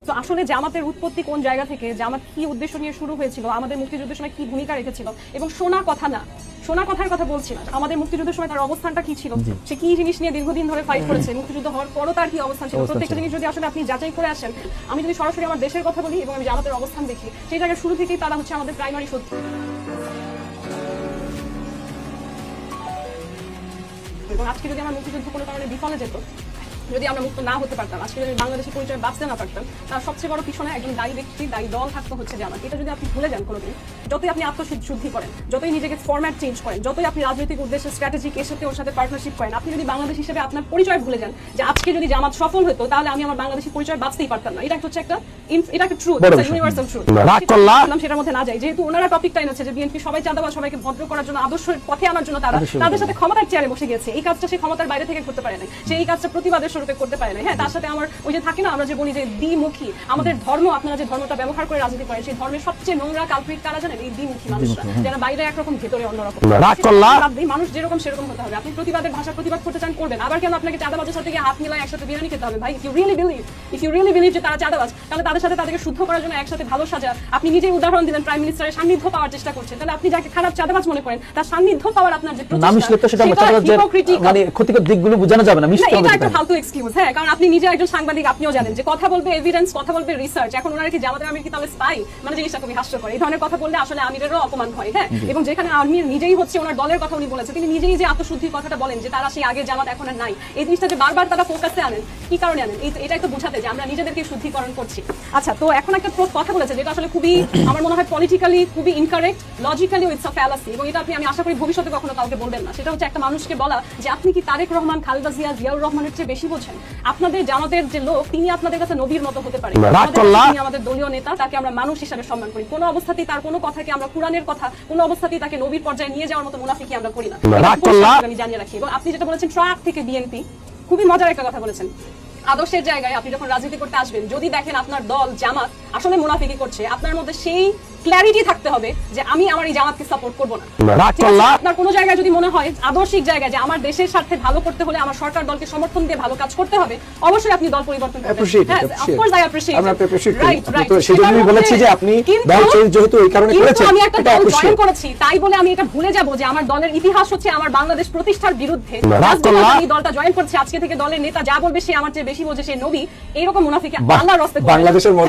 তো আসলে জামাতের উৎপত্তি কোন জায়গা থেকে, জামাত কি উদ্দেশ্য নিয়ে শুরু হয়েছিল, আমাদের মুক্তিযুদ্ধের সময় কি ভূমিকা রেখেছিল, এবং শোনা কথা না, শোনা কথার কথা বলছি না, আমাদের মুক্তিযুদ্ধের সময় তার অবস্থানটা কি ছিল, সে কি জিনিস নিয়ে দীর্ঘদিন ধরে ফাইট করেছে, মুক্তিযুদ্ধ হওয়ার পরও তার কি অবস্থান ছিল, প্রত্যেকটা জিনিস যদি আসলে আপনি যাচাই করে আসেন, আমি যদি সরাসরি আমার দেশের কথা বলি এবং আমি জামাতের অবস্থান দেখি, সেই জায়গায় শুরু থেকেই তারা হচ্ছে আমাদের প্রাইমারি শত্রু। এবং আজকে যদি আমার মুক্তিযুদ্ধ কোনো কারণে বিফলে যেত, যদি আমরা মুক্ত না হতে পারতাম, আজকে যদি বাংলাদেশের পরিচয় বাঁচতে না পারতাম, তার সবচেয়ে বড় পিছনে একজন দায়ী ব্যক্তি, দায়ী দল থাকতো হচ্ছে জামাত। এটা যদি আপনি ভুলে যান কোনোদিন, যতই আপনি আত্মশুদ্ধি করেন, যতই নিজেকে ফরম্যাট চেঞ্জ করেন, যতই আপনি রাজনৈতিক উদ্দেশ্যে স্ট্র্যাটেজিক এর সাথে ওর সাথে পার্টনারশিপ করেন, আপনি যদি বাংলাদেশ হিসেবে আপনার পরিচয় ভুলে যান, যে আজকে যদি জামাত সফল হতো তাহলে আমি আমার বাংলাদেশি পরিচয় বাঁচতেই পারতাম না, এটা হচ্ছে একটা ট্রুথ, ইউনিভার্সাল ট্রুথ। সেটার মধ্যে না যাই, যেহেতু ওনারা টপিকটা এনেছে যে বিএনপি সবাই চাঁদাবাজ, সবাইকে ভদ্র করার জন্য, আদর্শের পথে আনার জন্য তারা তাদের সাথে ক্ষমতার চেয়ারে বসে গেছে। এই কাজটা সে ক্ষমতার বাইরে থেকে করতে পারে না, সে এই কাজটা প্রতিবাদের স্বরূপে করতে পারে না। হ্যাঁ, তার সাথে আমার ওই যে থাকে না, আমরা যে বলি যে দ্বিমুখী, আমাদের ধর্ম, আপনারা যে ধর্মটা ব্যবহার করে রাজনীতি করেন, সেই ধর্মের সবচেয়ে নোংরা কালপ্রিট কারা জানেন? এই দ্বিমুখী মানুষরা, যারা বাইরে একরকম ভেতরে অন্যরকম। মানুষ যেরকম সেরকম হতে হবে। আপনি প্রতিবাদের ভাষা প্রতিবাদ করতে চান, করবেন। আবার কেন আপনাকে চাঁদাবাজের সাথে হাত মিলায় একসাথে বিরিয়ানি খেতে হবে? ভাই, ইফ ইউ রিয়েলি বিলিভ যে তারা চাঁদাবাজ, তাহলে তাদের সাথে তাদেরকে শুদ্ধ করার জন্য একসাথে ভালো সাজা। আপনি নিজেই উদাহরণ দিলেন, প্রাইম মিনিস্টারের সান্নিধ্য পাওয়ার চেষ্টা করছেন, তাহলে আপনি যাকে খারাপ চাঁদাবাজ মনে করেন তার সান্নিধ্য পাওয়ার আপনার যে মানে ক্ষতিকর দিকগুলো বোঝানো যাবে না, এটা একটা ফালতু এক্সকিউজ। হ্যাঁ, কারণ আপনি নিজে একজন সাংবাদিক, আপনিও জানেন যে কথা বলবে এভিডেন্স, কথা বলবে রিসার্চ। এখন ওনারা কি জামাতের আমির কি তাহলে স্পাই? মানে জিনিসটা খুবই হাস্যকর। এই ধরনের কথা বললে আসলে আমিরেরও অপমান হয়। হ্যাঁ, এবং যেখানে আমির নিজেই হচ্ছে ওনার দলের কথা উনি বলেছে, তিনি নিজেই যে আত্মশুদ্ধির কথাটা বলেন যে তারা সেই আগে জামাত এখন আর নাই, এই জিনিসটা যে বারবার তারা ফোকাসে আনেন, কি কারণে আনেন? এটাই তো বোঝাতে যে আমরা নিজেদেরকে শুদ্ধিকরণ করছি। আচ্ছা, তো এখন একটা কথা বলেছে যেটা আসলে খুবই, আমার মনে হয় পলিটিক্যালি খুবই incorrect, logically it's a fallacy, এবং এটা আমি আশা করি ভবিষ্যতে কখনো কাউকে বলবেন না। সেটা হচ্ছে একটা মানুষকে বলা যে আপনি কি তারেক রহমান, খালেদা জিয়া, জিয়াউর রহমানের চেয়ে বেশি বোঝেন? আপনাদের জামাতের যে লোক, তিনি আপনাদের কাছে নবীর মতো হতে পারে। তিনি আমাদের দলীয় নেতা, তাকে আমরা মানুষ হিসেবে সম্মান করি। কোনো অবস্থাতেই তার কোনো কথাকে আমরা কোরআনের কথা, কোনো অবস্থাতেই তাকে নবীর পর্যায়ে নিয়ে যাওয়ার মতো মুনাফিকি আমরা করি না, আমি জানিয়ে রাখি। এবং আপনি যেটা বলেছেন ট্রাক থেকে বিএনপি, খুবই মজার একটা কথা বলেছেন। আদর্শের জায়গায় আপনি যখন রাজনীতি করতে আসবেন, যদি দেখেন আপনার দল জামাত আসলে মুনাফিকি করছে, আপনার মধ্যে সেই ক্ল্যারিটি থাকতে হবে যে আমি আমার এই জামাতকে সাপোর্ট করব না। আপনার কোন জায়গায় যদি মনে হয় আদর্শিক জায়গায় যে আমার দেশের স্বার্থে ভালো করতে হলে আমার সরকার দলকে সমর্থন দিয়ে ভালো কাজ করতে হবে, অবশ্যই আপনি দল পরিবর্তন করবেন। আমি একটা দল জয়েন করেছি তাই বলে আমি এটা ভুলে যাব যে আমার দলের ইতিহাস হচ্ছে আমার বাংলাদেশ প্রতিষ্ঠার বিরুদ্ধে। এই দলটা জয়েন করছে, আজকে থেকে দলের নেতা যা বলবে সে আমার চেয়ে বেশি বোঝে, সে নবী, এইরকম মুনাফিকি আল্লাহর রাস্তায় বাংলাদেশের